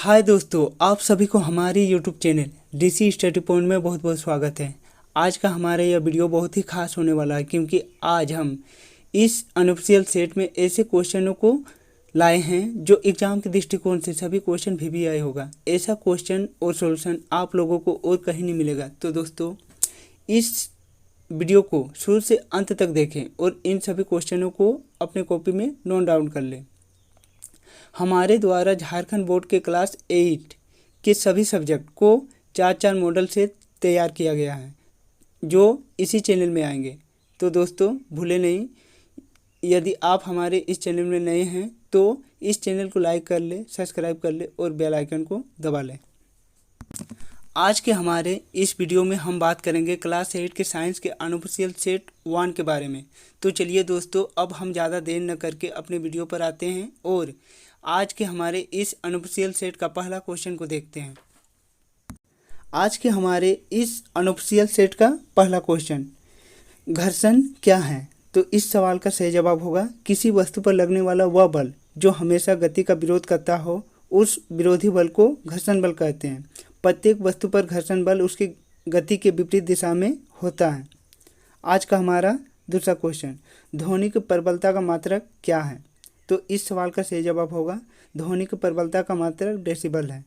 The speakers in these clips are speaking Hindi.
हाय दोस्तों, आप सभी को हमारे YouTube channel DC study point में बहुत बहुत स्वागत है। आज का हमारा यह वीडियो बहुत ही खास होने वाला है क्योंकि आज हम इस अनऑफिशियल सेट में ऐसे क्वेश्चनों को लाए हैं जो एग्जाम के दृष्टिकोण से सभी क्वेश्चन भी आए होगा। ऐसा क्वेश्चन और सॉल्यूशन आप लोगों को और कहीं नहीं मिलेगा। तो दोस्तों, इस वीडियो को शुरू से अंत तक देखें और इन सभी क्वेश्चनों को अपने कॉपी में नोट डाउन कर लें। हमारे द्वारा झारखंड बोर्ड के क्लास 8 के सभी सब्जेक्ट को 4 मॉडल से तैयार किया गया है जो इसी चैनल में आएंगे। तो दोस्तों भूले नहीं, यदि आप हमारे इस चैनल में नए हैं तो इस चैनल को लाइक कर ले, सब्सक्राइब कर ले और बेल आइकन को दबा लें। आज के हमारे इस वीडियो में हम बात करेंगे क्लास 8 के साइंस के अनऑफिशियल सेट 1 के बारे में। तो चलिए दोस्तों, अब हम ज़्यादा देर न करके अपने वीडियो पर आते हैं और आज के हमारे इस अनऑफिशियल सेट का पहला क्वेश्चन को देखते हैं। आज के हमारे इस अनऑफिशियल सेट का पहला क्वेश्चन, घर्षण क्या है? तो इस सवाल का सही जवाब होगा किसी वस्तु पर लगने वाला वह बल जो हमेशा गति का विरोध करता हो, उस विरोधी बल को घर्षण बल कहते हैं। प्रत्येक वस्तु पर घर्षण बल उसकी गति के विपरीत दिशा में होता है। आज का हमारा दूसरा क्वेश्चन, ध्वनि की प्रबलता का मात्रक क्या है? तो इस सवाल का सही जवाब होगा ध्वनि की प्रबलता का मात्रक डेसिबल है।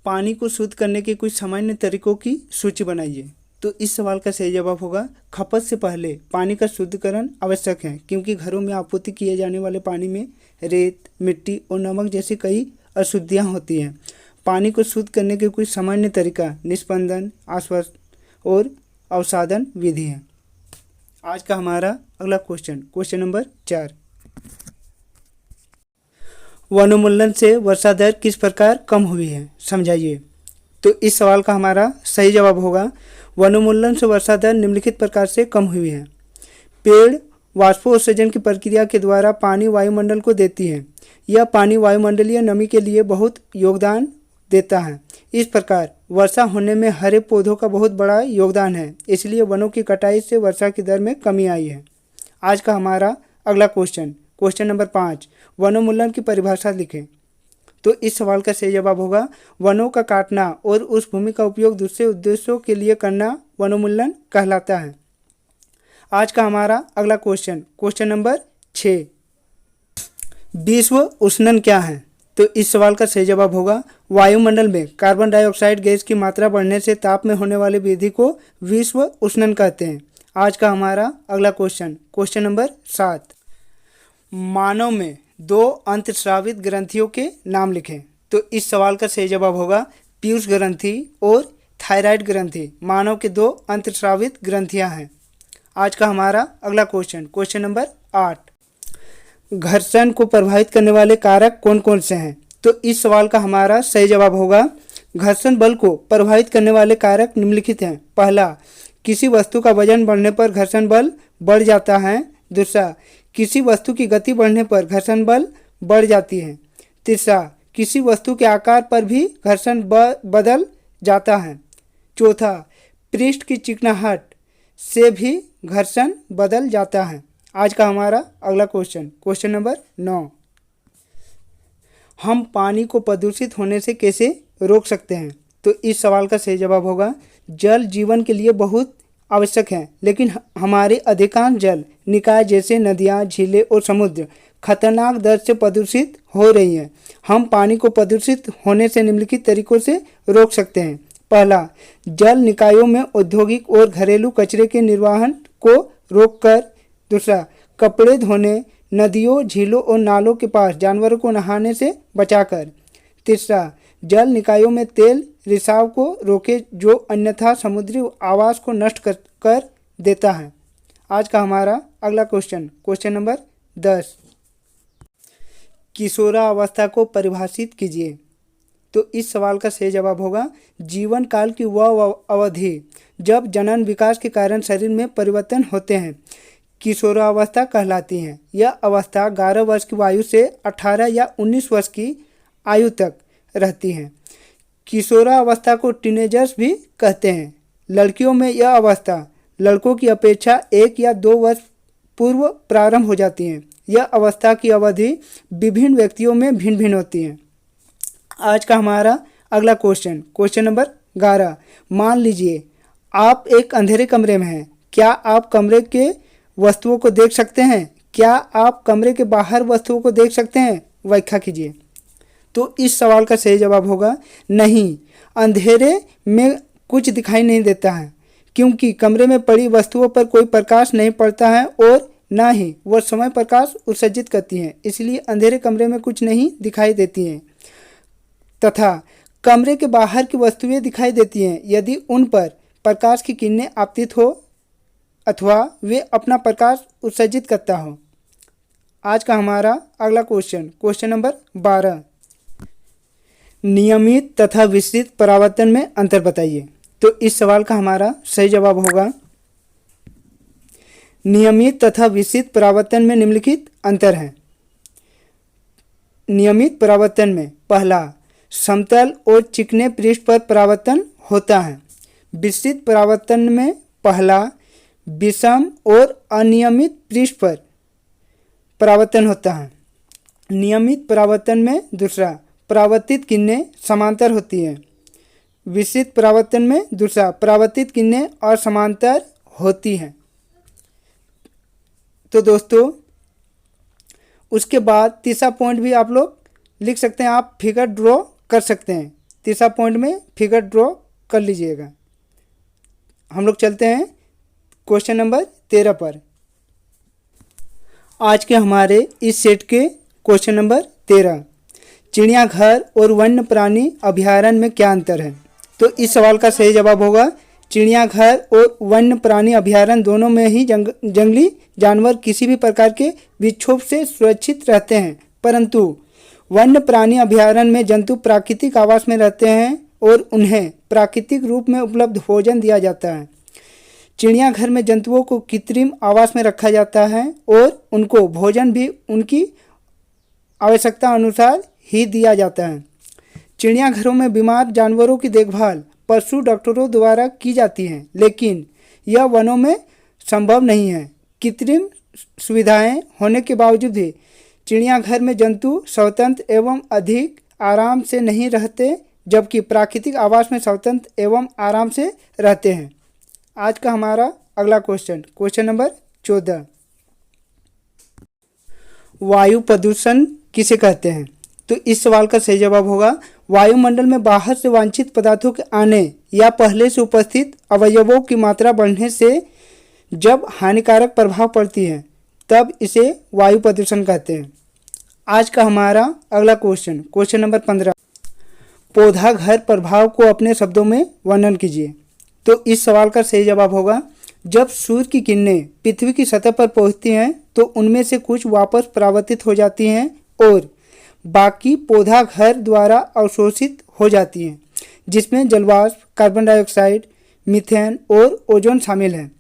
पानी को शुद्ध करने के कुछ सामान्य तरीकों की सूची बनाइए। तो इस सवाल का सही जवाब होगा खपत से पहले पानी का शुद्धिकरण आवश्यक है क्योंकि घरों में आपूर्ति किए जाने वाले पानी में रेत, मिट्टी और नमक जैसी कई अशुद्धियाँ होती हैं। पानी को शुद्ध करने के कुछ सामान्य तरीका निस्पंदन, आश्वासन और अवसादन विधि है। आज का हमारा अगला क्वेश्चन नंबर 4, वनोन्मूलन से वर्षा दर किस प्रकार कम हुई है? समझाइए। तो इस सवाल का हमारा सही जवाब होगा वनोन्मूलन से वर्षा दर निम्नलिखित प्रकार से कम हुई है। पेड़ वाष्पोत्सर्जन की प्रक्रिया के द्वारा पानी वायुमंडल को देती है। यह पानी वायुमंडलीय नमी के लिए बहुत योगदान देता है। इस प्रकार वर्षा होने में हरे पौधों का बहुत बड़ा योगदान है, इसलिए वनों की कटाई से वर्षा की दर में कमी आई है। आज का हमारा अगला क्वेश्चन नंबर 5, वनोन्मूलन की परिभाषा लिखें। तो इस सवाल का सही जवाब होगा वनों का काटना और उस भूमि का उपयोग दूसरे उद्देश्यों के लिए करना वनोन्मूलन कहलाता है। आज का हमारा अगला क्वेश्चन नंबर 6, विश्व उष्णन क्या है? तो इस सवाल का सही जवाब होगा वायुमंडल में कार्बन डाइऑक्साइड गैस की मात्रा बढ़ने से ताप में होने वाली वृद्धि को विश्व उष्णन कहते हैं। आज का हमारा अगला क्वेश्चन नंबर 7, मानव में 2 अंतस्रावित ग्रंथियों के नाम लिखें। तो इस सवाल का सही जवाब होगा पीयूष ग्रंथि और थायराइड ग्रंथि मानव के 2 अंतस्रावित ग्रंथियां हैं। आज का हमारा अगला क्वेश्चन नंबर 8, घर्षण को प्रभावित करने वाले कारक कौन कौन से हैं? तो इस सवाल का हमारा सही जवाब होगा घर्षण बल को प्रभावित करने वाले कारक निम्नलिखित हैं। पहला, किसी वस्तु का वजन बढ़ने पर घर्षण बल बढ़ जाता है। दूसरा, किसी वस्तु की गति बढ़ने पर घर्षण बल बढ़ जाती है। तीसरा, किसी वस्तु के आकार पर भी घर्षण बदल जाता है। चौथा, पृष्ठ की चिकनाहट से भी घर्षण बदल जाता है। आज का हमारा अगला क्वेश्चन नंबर 9, हम पानी को प्रदूषित होने से कैसे रोक सकते हैं? तो इस सवाल का सही जवाब होगा जल जीवन के लिए बहुत आवश्यक है, लेकिन हमारे अधिकांश जल निकाय जैसे नदियाँ, झीलें और समुद्र खतरनाक दर से प्रदूषित हो रही हैं। हम पानी को प्रदूषित होने से निम्नलिखित तरीकों से रोक सकते हैं। पहला, जल निकायों में औद्योगिक और घरेलू कचरे के निर्वहन को रोककर। दूसरा, कपड़े धोने, नदियों, झीलों और नालों के पास जानवरों को नहाने से बचाकर। तीसरा, जल निकायों में तेल रिसाव को रोके जो अन्यथा समुद्री आवास को नष्ट कर देता है। आज का हमारा अगला क्वेश्चन नंबर 10, किशोरावस्था को परिभाषित कीजिए। तो इस सवाल का सही जवाब होगा जीवन काल की वह अवधि जब जनन विकास के कारण शरीर में परिवर्तन होते हैं किशोरावस्था कहलाती हैं। यह अवस्था 11 वर्ष की आयु से 18 या 19 वर्ष की आयु तक रहती हैं। किशोरावस्था को टीनेजर्स भी कहते हैं। लड़कियों में यह अवस्था लड़कों की अपेक्षा 1 या 2 वर्ष पूर्व प्रारंभ हो जाती है। यह अवस्था की अवधि विभिन्न व्यक्तियों में भिन्न भिन्न होती है। आज का हमारा अगला क्वेश्चन नंबर 11। मान लीजिए आप एक अंधेरे कमरे में हैं। क्या आप कमरे के वस्तुओं को देख सकते हैं? क्या आप कमरे के बाहर वस्तुओं को देख सकते हैं? व्याख्या कीजिए। तो इस सवाल का सही जवाब होगा नहीं, अंधेरे में कुछ दिखाई नहीं देता है, क्योंकि कमरे में पड़ी वस्तुओं पर कोई प्रकाश नहीं पड़ता है और ना ही वह समय प्रकाश उत्सर्जित करती हैं, इसलिए अंधेरे कमरे में कुछ नहीं दिखाई देती हैं। तथा कमरे के बाहर की वस्तुएं दिखाई देती हैं यदि उन पर प्रकाश की किरणें आपतित हो अथवा वे अपना प्रकाश उत्सर्जित करता हो। आज का हमारा अगला क्वेश्चन नंबर 12। नियमित तथा विस्तृत परावर्तन में अंतर बताइए। तो इस सवाल का हमारा सही जवाब होगा नियमित तथा विस्तृत परावर्तन में निम्नलिखित अंतर है। नियमित परावर्तन में पहला, समतल और चिकने पृष्ठ पर परावर्तन होता है। विस्तृत परावर्तन में पहला, विषम और अनियमित पृष्ठ पर परावर्तन होता है। नियमित परावर्तन में दूसरा, परावर्तित किरणें समांतर होती हैं। विस्तृत परावर्तन में दूसरा, परावर्तित किरणें असमांतर होती हैं। तो दोस्तों उसके बाद तीसरा पॉइंट भी आप लोग लिख सकते हैं, आप फिगर ड्रॉ कर सकते हैं। तीसरा पॉइंट में फिगर ड्रॉ कर लीजिएगा। हम लोग चलते हैं क्वेश्चन नंबर 13 पर। आज के हमारे इस सेट के क्वेश्चन नंबर 13, चिड़ियाघर और वन्य प्राणी अभयारण्य में क्या अंतर है? तो इस सवाल का सही जवाब होगा चिड़ियाघर और वन्य प्राणी अभयारण्य दोनों में ही जंगली जानवर किसी भी प्रकार के विक्षोभ से सुरक्षित रहते हैं, परंतु वन्य प्राणी अभयारण्य में जंतु प्राकृतिक आवास में रहते हैं और उन्हें प्राकृतिक रूप में उपलब्ध भोजन दिया जाता है। चिड़ियाघर में जंतुओं को कृत्रिम आवास में रखा जाता है और उनको भोजन भी उनकी आवश्यकता अनुसार ही दिया जाता है। चिड़ियाघरों में बीमार जानवरों की देखभाल पशु डॉक्टरों द्वारा की जाती है, लेकिन यह वनों में संभव नहीं है। कृत्रिम सुविधाएं होने के बावजूद भी चिड़ियाघर में जंतु स्वतंत्र एवं अधिक आराम से नहीं रहते, जबकि प्राकृतिक आवास में स्वतंत्र एवं आराम से रहते हैं। आज का हमारा अगला क्वेश्चन नंबर 14, वायु प्रदूषण किसे कहते हैं? तो इस सवाल का सही जवाब होगा वायुमंडल में बाहर से वांछित पदार्थों के आने या पहले से उपस्थित अवयवों की मात्रा बढ़ने से जब हानिकारक प्रभाव पड़ती है तब इसे वायु प्रदूषण कहते हैं। आज का हमारा अगला क्वेश्चन नंबर 15, पौधा घर प्रभाव को अपने शब्दों में वर्णन कीजिए। तो इस सवाल का सही जवाब होगा जब सूर्य की किरणें पृथ्वी की सतह पर पहुंचती हैं तो उनमें से कुछ वापस परावर्तित हो जाती हैं और बाकी पौधा घर द्वारा अवशोषित हो जाती हैं, जिसमें जलवाष्प, कार्बन डाइऑक्साइड, मीथेन और ओजोन शामिल हैं।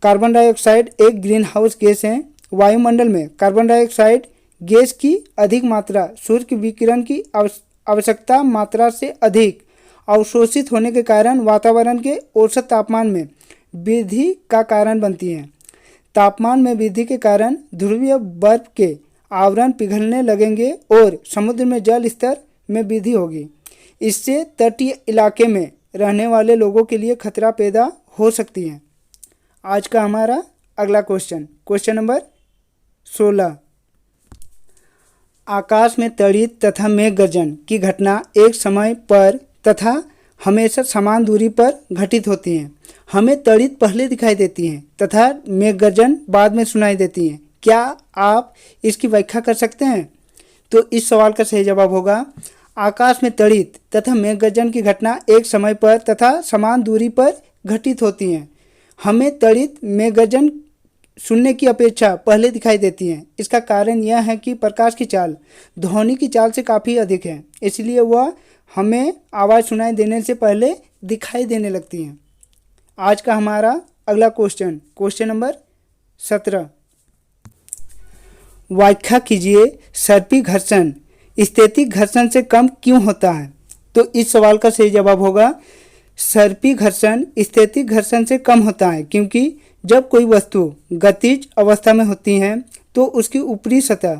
कार्बन डाइऑक्साइड एक ग्रीन हाउस गैस है। वायुमंडल में कार्बन डाइऑक्साइड गैस की अधिक मात्रा सूर्य के विकिरण की आवश्यकता मात्रा से अधिक अवशोषित होने के कारण वातावरण के औसत तापमान में वृद्धि का कारण बनती है। तापमान में वृद्धि के कारण ध्रुवीय बर्फ के आवरण पिघलने लगेंगे और समुद्र में जल स्तर में वृद्धि होगी। इससे तटीय इलाके में रहने वाले लोगों के लिए खतरा पैदा हो सकती है। आज का हमारा अगला क्वेश्चन नंबर 16, आकाश में तड़ित तथा मेघ गर्जन की घटना एक समय पर तथा हमेशा समान दूरी पर घटित होती हैं। हमें तड़ित पहले दिखाई देती हैं तथा मेघ गर्जन बाद में सुनाई देती हैं। क्या आप इसकी व्याख्या कर सकते हैं? तो इस सवाल का सही जवाब होगा आकाश में तड़ित तथा मेघ गर्जन की घटना एक समय पर तथा समान दूरी पर घटित होती हैं। हमें तड़ित मेघ गर्जन सुनने की अपेक्षा पहले दिखाई देती हैं। इसका कारण यह है कि प्रकाश की चाल ध्वनि की चाल से काफ़ी अधिक है, इसलिए वह हमें आवाज़ सुनाई देने से पहले दिखाई देने लगती हैं। आज का हमारा अगला क्वेश्चन नंबर 17, व्याख्या कीजिए सर्पी घर्षण स्थैतिक घर्षण से कम क्यों होता है? तो इस सवाल का सही जवाब होगा सर्पी घर्षण स्थैतिक घर्षण से कम होता है क्योंकि जब कोई वस्तु गतिज अवस्था में होती है तो उसकी ऊपरी सतह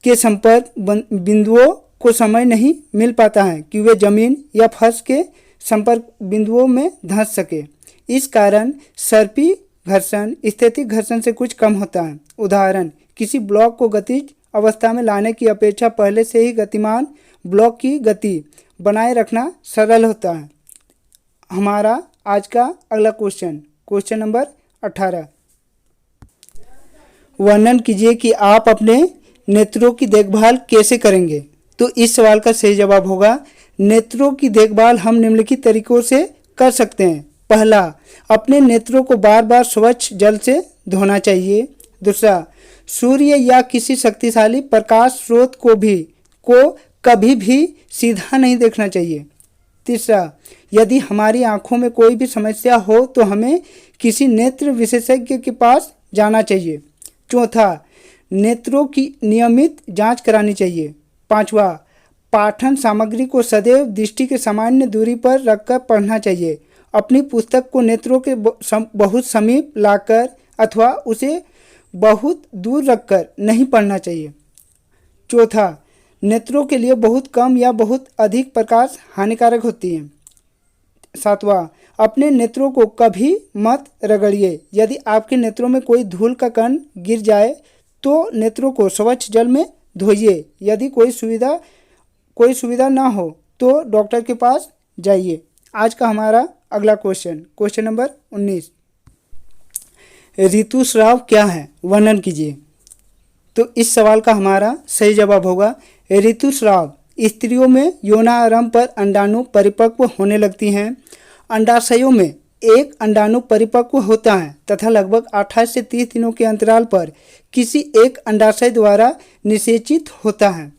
के संपर्क बिंदुओं को समय नहीं मिल पाता है कि वे जमीन या फर्श के संपर्क बिंदुओं में धंस सके। इस कारण सर्पी घर्षण स्थैतिक घर्षण से कुछ कम होता है। उदाहरण, किसी ब्लॉक को गतिज अवस्था में लाने की अपेक्षा पहले से ही गतिमान ब्लॉक की गति बनाए रखना सरल होता है। हमारा आज का अगला क्वेश्चन नंबर 18। वर्णन कीजिए कि आप अपने नेत्रों की देखभाल कैसे करेंगे। तो इस सवाल का सही जवाब होगा, नेत्रों की देखभाल हम निम्नलिखित तरीकों से कर सकते हैं। पहला, अपने नेत्रों को बार बार स्वच्छ जल से धोना चाहिए। दूसरा, सूर्य या किसी शक्तिशाली प्रकाश स्रोत को कभी भी सीधा नहीं देखना चाहिए। तीसरा, यदि हमारी आंखों में कोई भी समस्या हो तो हमें किसी नेत्र विशेषज्ञ के पास जाना चाहिए। चौथा, नेत्रों की नियमित जांच करानी चाहिए। पांचवा, पाठन सामग्री को सदैव दृष्टि के सामान्य दूरी पर रखकर पढ़ना चाहिए। अपनी पुस्तक को नेत्रों के बहुत समीप लाकर अथवा उसे बहुत दूर रखकर नहीं पढ़ना चाहिए। चौथा, नेत्रों के लिए बहुत कम या बहुत अधिक प्रकाश हानिकारक होती है। सातवां, अपने नेत्रों को कभी मत रगड़िए। यदि आपके नेत्रों में कोई धूल का कण गिर जाए तो नेत्रों को स्वच्छ जल में धोइए। यदि कोई सुविधा ना हो तो डॉक्टर के पास जाइए। आज का हमारा अगला क्वेश्चन नंबर 19। ऋतुस्राव क्या है, वर्णन कीजिए। तो इस सवाल का हमारा सही जवाब होगा, ऋतुस्राव स्त्रियों में यौनारंभ पर अंडाणु परिपक्व होने लगती हैं। अंडाशयों में एक अंडाणु परिपक्व होता है तथा लगभग 28 से 30 दिनों के अंतराल पर किसी एक अंडाशय द्वारा निषेचित होता है।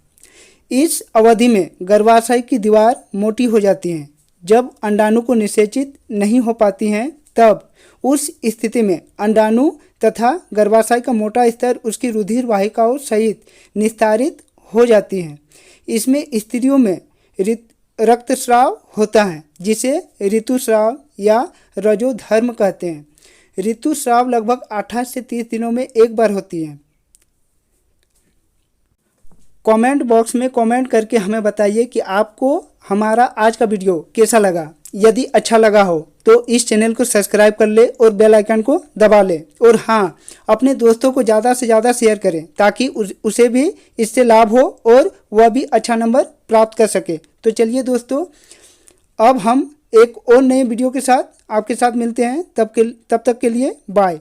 इस अवधि में गर्भाशय की दीवार मोटी हो जाती है। जब अंडाणु को निषेचित नहीं हो पाती हैं तब उस स्थिति में अंडाणु तथा गर्भाशय का मोटा स्तर उसकी रुधिर वाहिकाओं सहित निस्तारित हो जाती है। इसमें स्त्रियों में रक्तस्राव होता है जिसे ऋतुस्राव या रजोधर्म कहते हैं। ऋतुस्राव लगभग 28 से 30 दिनों में एक बार होती है। कमेंट बॉक्स में कमेंट करके हमें बताइए कि आपको हमारा आज का वीडियो कैसा लगा। यदि अच्छा लगा हो तो इस चैनल को सब्सक्राइब कर ले और बेल आइकन को दबा ले। और हाँ, अपने दोस्तों को ज़्यादा से ज़्यादा शेयर करें ताकि उसे भी इससे लाभ हो और वह भी अच्छा नंबर प्राप्त कर सके। तो चलिए दोस्तों, अब हम एक और नए वीडियो के साथ आपके साथ मिलते हैं। तब तक के लिए बाय।